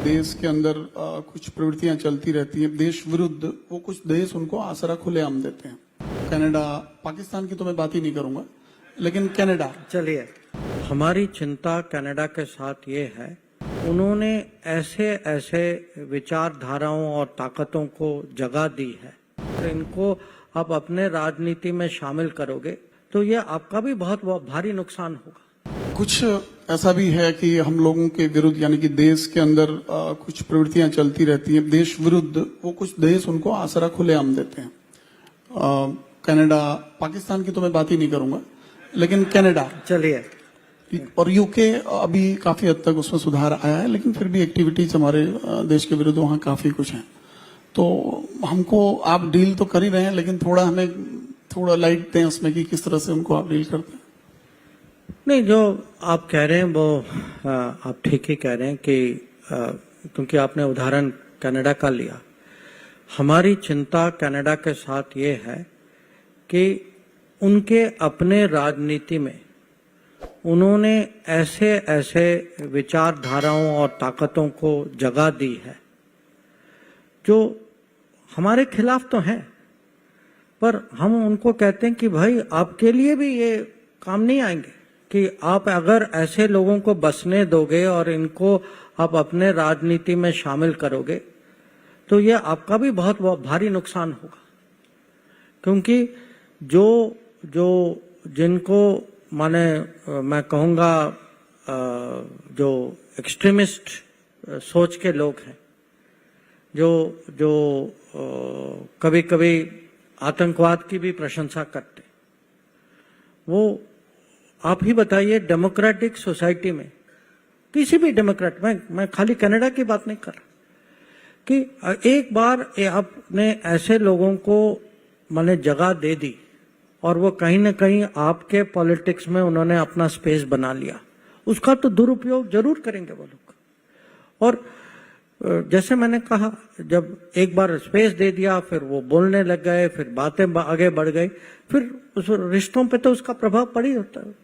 देश के अंदर कुछ प्रवृत्तियां चलती रहती हैं देश विरुद्ध, वो कुछ देश उनको आसरा खुलेआम देते हैं। कनाडा, पाकिस्तान की तो मैं बात ही नहीं करूंगा, लेकिन कनाडा। चलिए, हमारी चिंता कनाडा के साथ ये है, उन्होंने ऐसे ऐसे विचारधाराओं और ताकतों को जगह दी है, तो इनको आप अपने राजनीति में शामिल करोगे तो ये आपका भी बहुत भारी नुकसान होगा। कुछ ऐसा भी है कि हम लोगों के विरुद्ध, यानी कि देश के अंदर कुछ प्रवृत्तियां चलती रहती हैं देश विरुद्ध, वो कुछ देश उनको आसरा खुलेआम देते हैं। कनाडा, पाकिस्तान की तो मैं बात ही नहीं करूंगा, लेकिन कनाडा। चलिए, और यूके अभी काफी हद तक उसमें सुधार आया है, लेकिन फिर भी एक्टिविटीज हमारे देश के विरुद्ध वहां काफी कुछ है। तो हमको आप डील तो कर ही रहे हैं, लेकिन हमें थोड़ा लाइट दें उसमें कि किस तरह से उनको आप डील करते हैं। नहीं, जो आप कह रहे हैं वो आप ठीक ही कह रहे हैं कि क्योंकि आपने उदाहरण कनाडा का लिया। हमारी चिंता कनाडा के साथ ये है कि उनके अपने राजनीति में उन्होंने ऐसे ऐसे विचारधाराओं और ताकतों को जगह दी है जो हमारे खिलाफ तो है, पर हम उनको कहते हैं कि भाई आपके लिए भी ये काम नहीं आएंगे कि आप अगर ऐसे लोगों को बसने दोगे और इनको आप अपने राजनीति में शामिल करोगे तो ये आपका भी बहुत भारी नुकसान होगा। क्योंकि जो जिनको मैं कहूँगा जो एक्सट्रीमिस्ट सोच के लोग हैं, जो कभी कभी आतंकवाद की भी प्रशंसा करते, वो आप ही बताइए डेमोक्रेटिक सोसाइटी में, किसी भी डेमोक्रेट, मैं खाली कनाडा की बात नहीं कर रहा, कि एक बार आपने ऐसे लोगों को जगह दे दी और वो कहीं ना कहीं आपके पॉलिटिक्स में उन्होंने अपना स्पेस बना लिया, उसका तो दुरुपयोग जरूर करेंगे वो लोग। और जैसे मैंने कहा, जब एक बार स्पेस दे दिया फिर वो बोलने लग गए, फिर बातें आगे बढ़ गई, फिर उस रिश्तों पे तो उसका प्रभाव पड़ ही होता है।